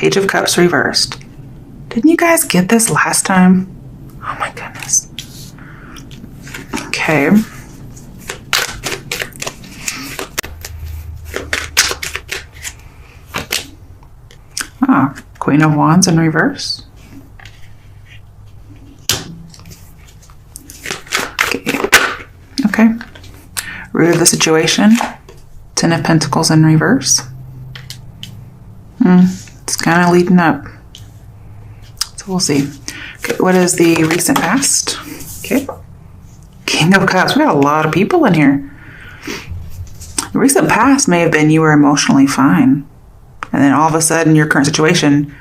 Page of Cups reversed. Didn't you guys get this last time? Oh my goodness. Okay. Queen of Wands in reverse. Okay. Root of the situation. Ten of Pentacles in reverse. It's kind of leading up. So we'll see. Okay, what is the recent past? Okay. King of Cups. We got a lot of people in here. The recent past may have been you were emotionally fine. And then all of a sudden, your current situation,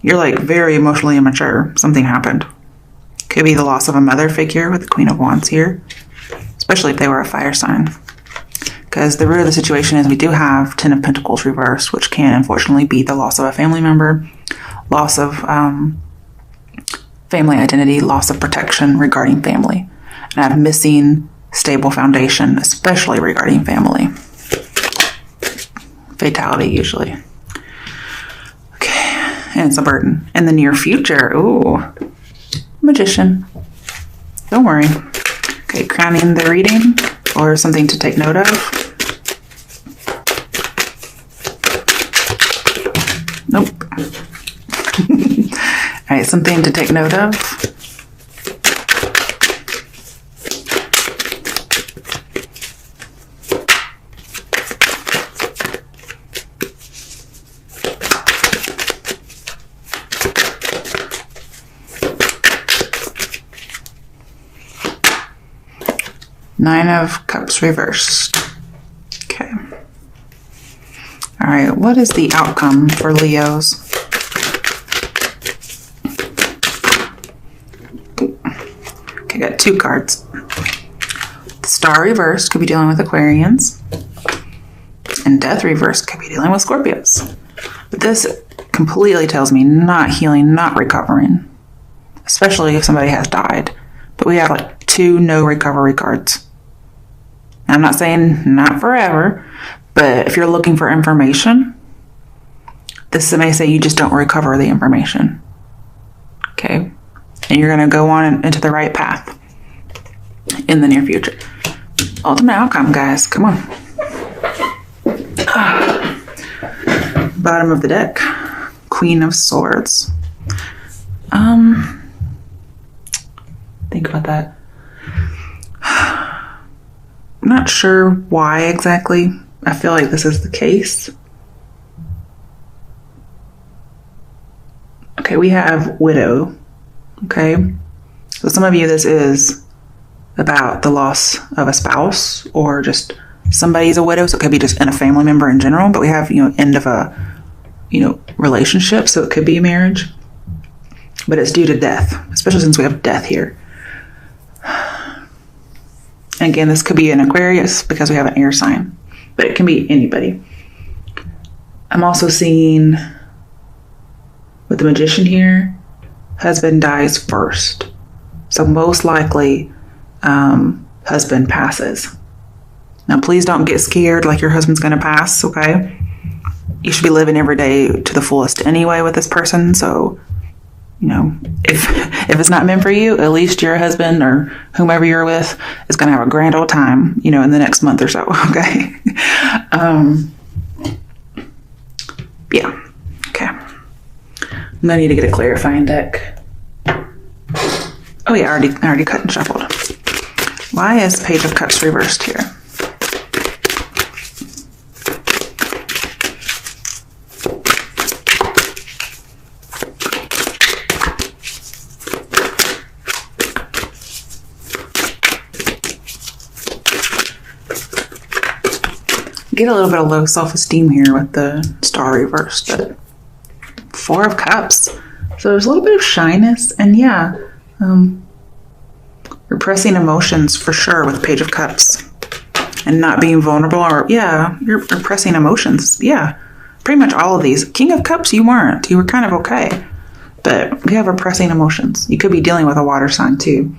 you're like very emotionally immature. Something happened. Could be the loss of a mother figure with the Queen of Wands here. Especially if they were a fire sign. Because the root of the situation is we do have Ten of Pentacles reversed, which can unfortunately be the loss of a family member, loss of family identity, loss of protection regarding family, and a missing stable foundation, especially regarding family. Fatality usually. Okay, and it's a burden. In the near future, ooh, Magician. Don't worry. Okay, crowning the reading or something to take note of. Nope. All right, something to take note of. Nine of Cups reversed. Okay. All right, what is the outcome for Leos? Okay, got two cards. The Star reversed could be dealing with Aquarians. And Death reversed could be dealing with Scorpios. But this completely tells me not healing, not recovering. Especially if somebody has died. But we have like two no recovery cards. I'm not saying not forever, but if you're looking for information, this may say you just don't recover the information. Okay? And you're going to go on into the right path in the near future. Ultimate outcome, guys. Come on. Bottom of the deck. Queen of Swords. Think about that. I'm not sure why exactly. I feel like this is the case. Okay, we have Widow. Okay. So some of you, this is about the loss of a spouse or just somebody's a widow. So it could be just in a family member in general. But we have, end of a, relationship. So it could be a marriage. But it's due to death, especially since we have death here. And again, this could be an Aquarius because we have an air sign, but it can be anybody. I'm also seeing with the Magician here, husband dies first. So most likely, husband passes. Now, please don't get scared like your husband's going to pass, okay? You should be living every day to the fullest anyway with this person. So, if it's not meant for you, at least your husband or whomever you're with is going to have a grand old time, in the next month or so, okay? Yeah, okay. I'm going to need to get a clarifying deck. Oh yeah, I already cut and shuffled. Why is Page of Cups reversed here? Get a little bit of low self-esteem here with the Star reversed, but Four of Cups. So there's a little bit of shyness, and yeah, repressing emotions for sure with Page of Cups, and not being vulnerable, or yeah, you're repressing emotions. Yeah, pretty much all of these. King of Cups, you weren't. You were kind of okay, but we have repressing emotions. You could be dealing with a water sign too.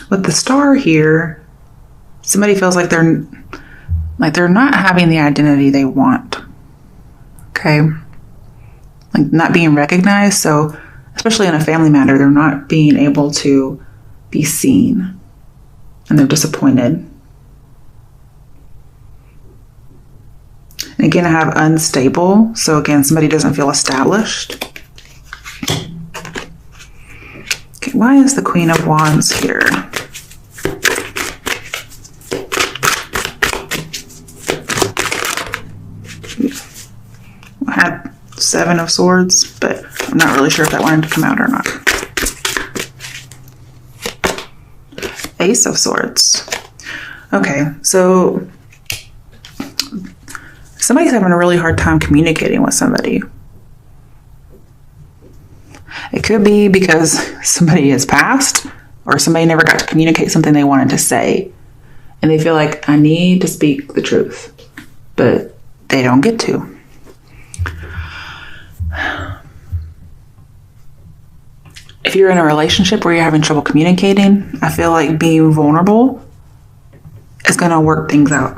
With the star here, somebody feels like they're not having the identity they want. Okay? Like not being recognized. So, especially in a family matter, they're not being able to be seen. And they're disappointed. And again, I have unstable. So again, somebody doesn't feel established. Okay, why is the Queen of Wands here? I had 7 of Swords, but I'm not really sure if that wanted to come out or not. Ace of Swords. Okay, so somebody's having a really hard time communicating with somebody. It could be because somebody has passed or somebody never got to communicate something they wanted to say. And they feel like, I need to speak the truth, but they don't get to. If you're in a relationship where you're having trouble communicating, I feel like being vulnerable is going to work things out.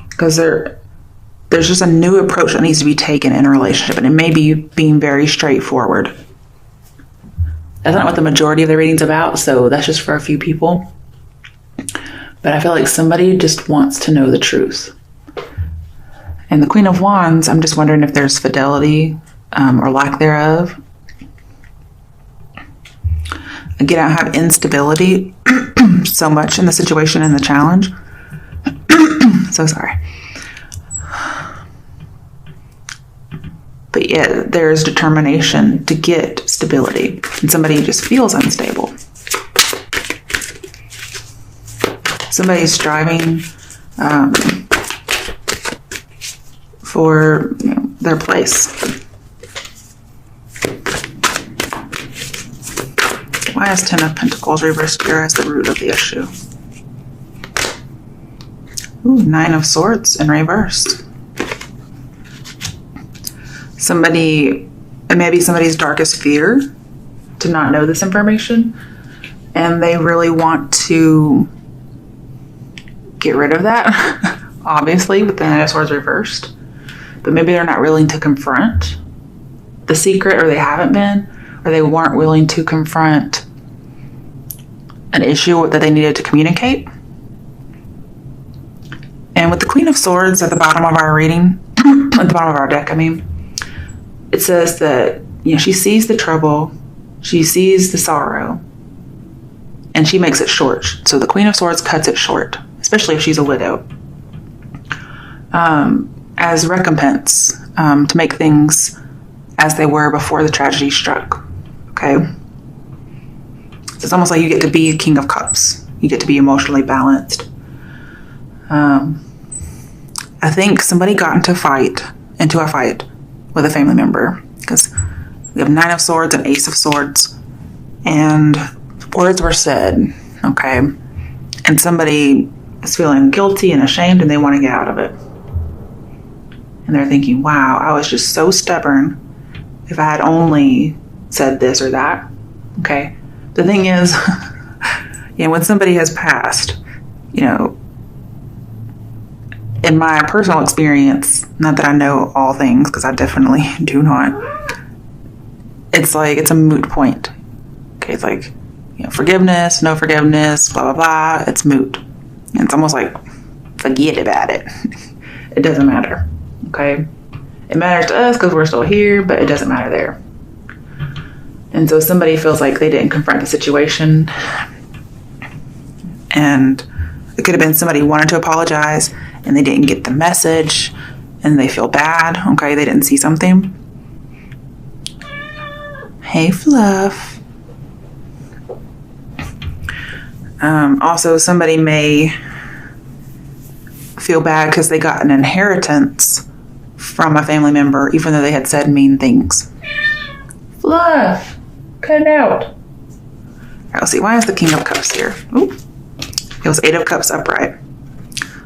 Because there's just a new approach that needs to be taken in a relationship. And it may be being very straightforward. That's not what the majority of the reading's about. So that's just for a few people. But I feel like somebody just wants to know the truth. And the Queen of Wands, I'm just wondering if there's fidelity or lack thereof. Again, I have instability so much in the situation and the challenge. So sorry. But yet there's determination to get stability. And somebody just feels unstable. Somebody's striving for their place. Why is 10 of Pentacles reversed here as the root of the issue? Ooh, 9 of Swords in reverse. It may be somebody's darkest fear to not know this information. And they really want to get rid of that, obviously, with the 9 of Swords reversed. But maybe they're not willing to confront the secret, or they haven't been, or they weren't willing to confront an issue that they needed to communicate. And with the Queen of Swords at the bottom of our reading, at the bottom of our deck, it says that, she sees the trouble, she sees the sorrow, and she makes it short. So the Queen of Swords cuts it short, especially if she's a widow, as recompense, to make things as they were before the tragedy struck. Okay? So it's almost like you get to be King of Cups. You get to be emotionally balanced. I think somebody got into a fight with a family member, because we have 9 of Swords and Ace of Swords, and words were said, okay? And somebody is feeling guilty and ashamed, and they want to get out of it. And they're thinking, wow, I was just so stubborn. If I had only said this or that, okay? The thing is, when somebody has passed, in my personal experience, not that I know all things, because I definitely do not, it's like, it's a moot point. Okay, it's like, forgiveness, no forgiveness, blah, blah, blah, it's moot. And it's almost like, forget about it. It doesn't matter, okay? It matters to us because we're still here, but it doesn't matter there. And so somebody feels like they didn't confront the situation, and it could have been somebody wanted to apologize and they didn't get the message and they feel bad. Okay, they didn't see something. Hey, Fluff. Also, somebody may feel bad because they got an inheritance from a family member, even though they had said mean things. Fluff, cut it out. All right, let's see. Why is the King of Cups here? Ooh. It was 8 of Cups upright.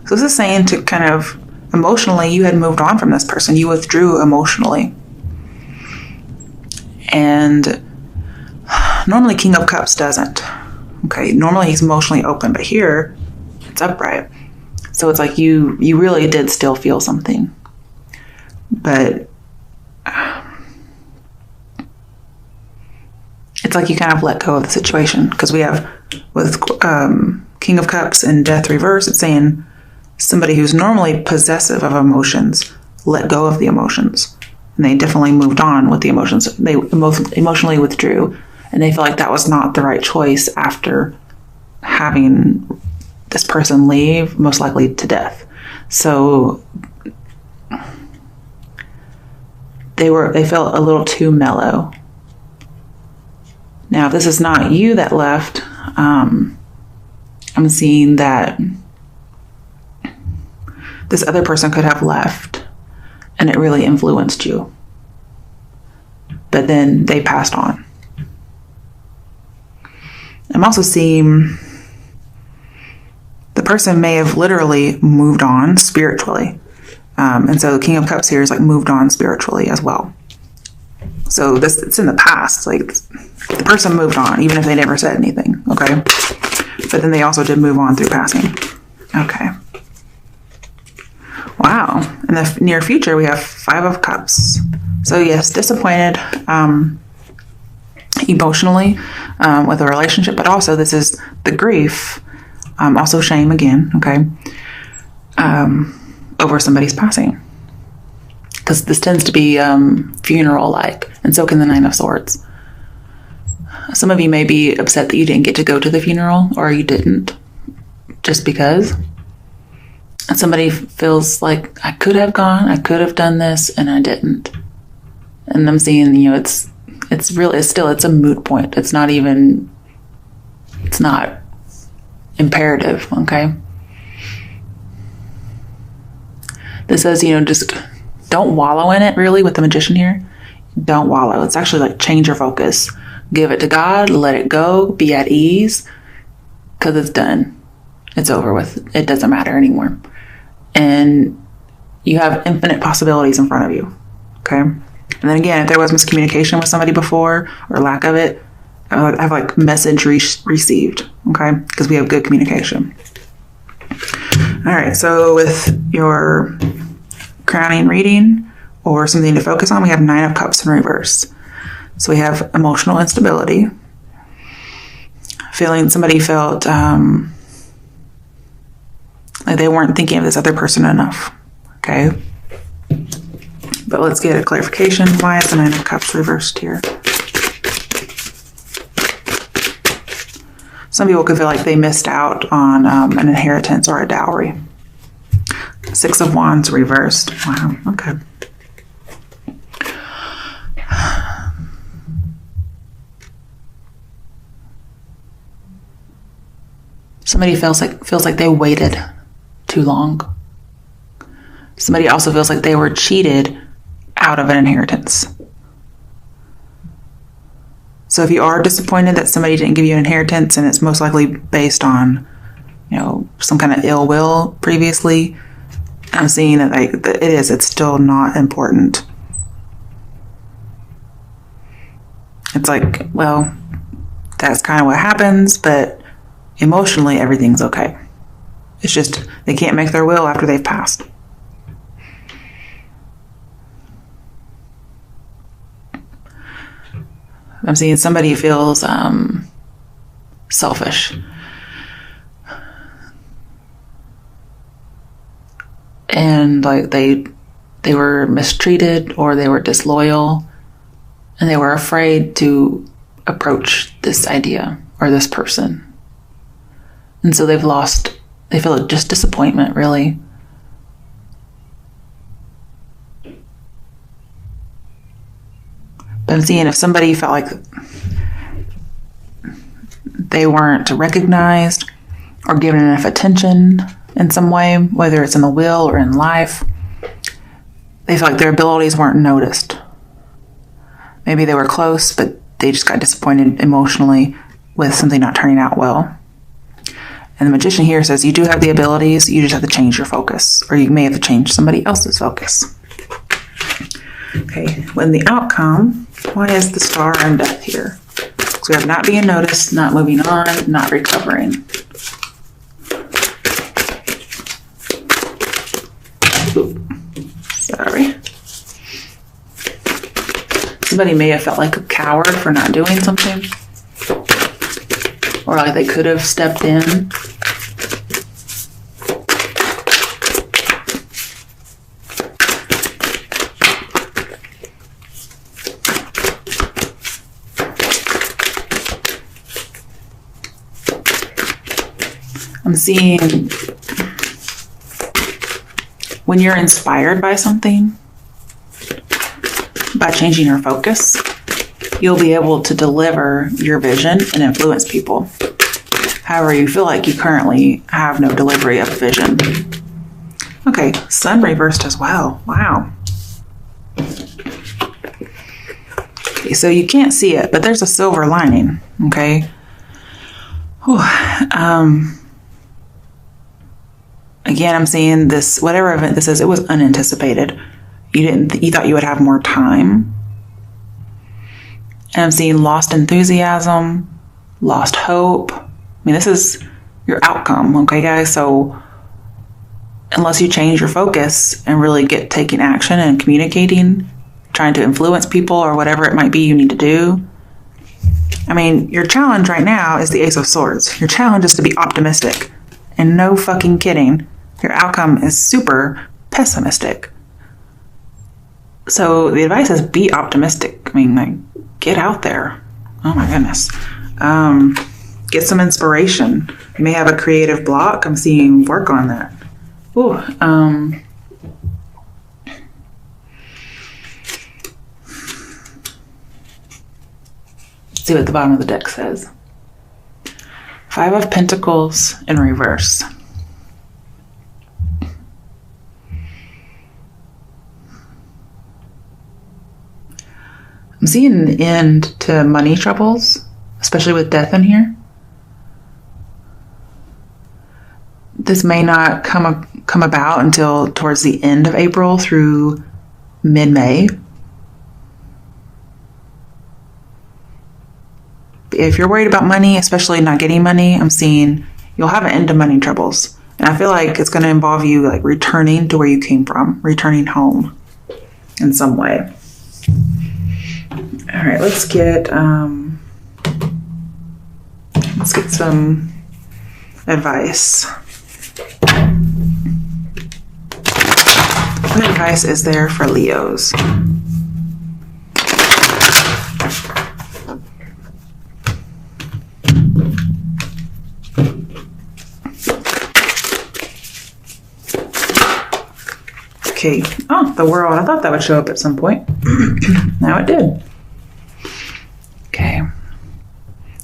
So this is saying to kind of emotionally, you had moved on from this person. You withdrew emotionally. And normally King of Cups doesn't. Okay, normally he's emotionally open, but here it's upright. So it's like you really did still feel something. But it's like you kind of let go of the situation, because we have with King of Cups and Death reverse, it's saying somebody who's normally possessive of emotions let go of the emotions, and they definitely moved on with the emotions. They emotionally withdrew, and they feel like that was not the right choice after having this person leave, most likely to death. So they felt a little too mellow. Now, if this is not you that left, I'm seeing that this other person could have left and it really influenced you. But then they passed on. I'm also seeing the person may have literally moved on spiritually. And so the King of Cups here is like moved on spiritually as well. So it's in the past. Like the person moved on, even if they never said anything. Okay. But then they also did move on through passing. Okay. Wow. In the near future, we have 5 of Cups. So yes, disappointed emotionally with a relationship, but also this is the grief, also shame again, okay, over somebody's passing. Because this tends to be funeral-like, and so can the 9 of Swords. Some of you may be upset that you didn't get to go to the funeral, or you didn't, just because. And somebody feels like, I could have gone, I could have done this, and I didn't. And I'm seeing, it's a moot point. It's not imperative, okay? This says, just don't wallow in it, really, with the Magician here. Don't wallow. It's actually like change your focus. Give it to God, let it go, be at ease, because it's done. It's over with. It doesn't matter anymore. And you have infinite possibilities in front of you, okay? And then again, if there was miscommunication with somebody before, or lack of it, I have like message received, okay? Because we have good communication. All right, so with your crowning reading or something to focus on, we have 9 of Cups in reverse. So we have emotional instability. Somebody felt like they weren't thinking of this other person enough, okay? But let's get a clarification. Why is the 9 of Cups reversed here? Some people could feel like they missed out on an inheritance or a dowry. 6 of Wands reversed. Wow, okay. Somebody feels like they waited too long. Somebody also feels like they were cheated out of an inheritance. So if you are disappointed that somebody didn't give you an inheritance, and it's most likely based on, some kind of ill will previously, I'm seeing that it's still not important. It's like, well, that's kind of what happens, but emotionally everything's okay. It's just they can't make their will after they've passed. I'm seeing somebody feels selfish. And like they were mistreated, or they were disloyal, and they were afraid to approach this idea or this person. And so they feel just disappointment, really. But I'm seeing if somebody felt like they weren't recognized or given enough attention in some way, whether it's in the will or in life, they felt like their abilities weren't noticed. Maybe they were close, but they just got disappointed emotionally with something not turning out well. And the Magician here says you do have the abilities, you just have to change your focus, or you may have to change somebody else's focus. Okay, when the outcome, why is the Star and Death here? So we have not being noticed, not moving on, not recovering. Sorry. Somebody may have felt like a coward for not doing something. Or like they could have stepped in. I'm seeing when you're inspired by something, by changing your focus, you'll be able to deliver your vision and influence people. However, you feel like you currently have no delivery of vision. Okay, sun reversed as well. Wow. Okay, so you can't see it, but there's a silver lining, okay? Whew. Again, I'm seeing this, whatever event this is, it was unanticipated. You thought you would have more time. And I'm seeing lost enthusiasm, lost hope. I mean, this is your outcome, okay, guys? So unless you change your focus and really get taking action and communicating, trying to influence people or whatever it might be you need to do. I mean, your challenge right now is the Ace of Swords. Your challenge is to be optimistic. And no fucking kidding, your outcome is super pessimistic. So the advice is be optimistic. I mean, like, get out there. Oh my goodness. Get some inspiration. You may have a creative block. I'm seeing work on that. Ooh, let's see what the bottom of the deck says. 5 of Pentacles in reverse. I'm seeing an end to money troubles, especially with death in here. This may not come about until towards the end of April through mid-May. If you're worried about money, especially not getting money, I'm seeing you'll have an end to money troubles. And I feel like it's going to involve you like returning to where you came from, returning home in some way. All right, let's get some advice. What advice is there for Leos? Okay. Oh, the World. I thought that would show up at some point. Now it did. Okay.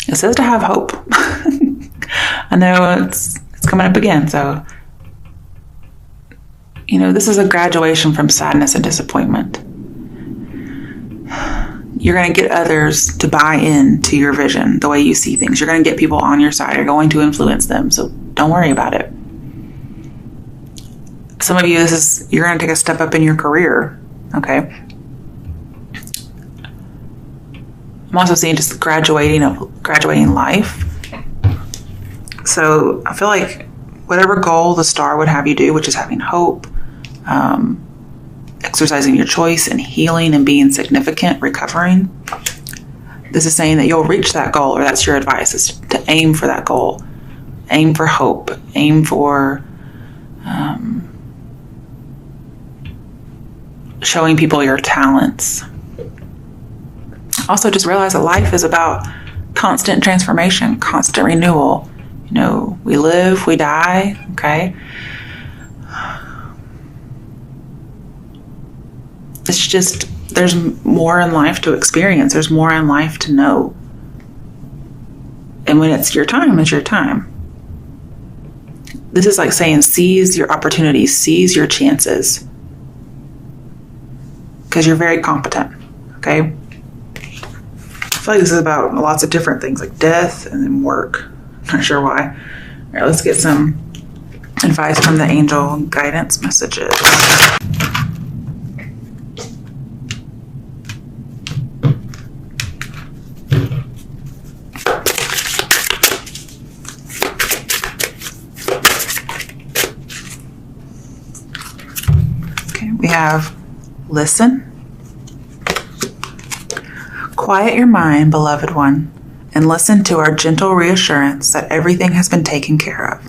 It says to have hope. I know it's coming up again, so you know, this is a graduation from sadness and disappointment. You're going to get others to buy in to your vision, the way you see things. You're going to get people on your side. You're going to influence them, so don't worry about it. Some of you, you're going to take a step up in your career, okay? I'm also seeing just graduating life. So I feel like whatever goal the star would have you do, which is having hope, exercising your choice and healing and being significant, recovering, this is saying that you'll reach that goal, or that's your advice, is to aim for that goal. Aim for hope. Aim for showing people your talents. Also, just realize that life is about constant transformation, constant renewal. You know, we live, we die, okay? It's just, there's more in life to experience. There's more in life to know. And when it's your time, it's your time. This is like saying seize your opportunities, seize your chances. Because you're very competent, okay? I feel like this is about lots of different things, like death and then work. Not sure why. All right, let's get some advice from the angel guidance messages. we have listen. Quiet your mind, beloved one, and listen to our gentle reassurance that everything has been taken care of.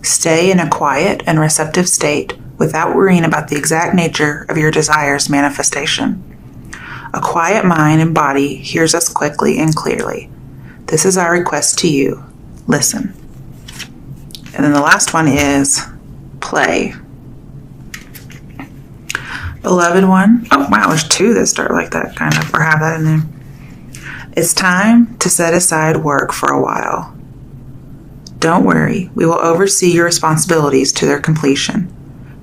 Stay in a quiet and receptive state without worrying about the exact nature of your desire's manifestation. A quiet mind and body hears us quickly and clearly. This is our request to you. Listen. And then the last one is play. Beloved one. Oh, wow, there's two that start like that, kind of, or have that in there. It's time to set aside work for a while. Don't worry, we will oversee your responsibilities to their completion.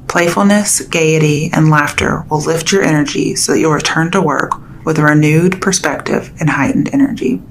Playfulness, gaiety, and laughter will lift your energy so that you'll return to work with a renewed perspective and heightened energy.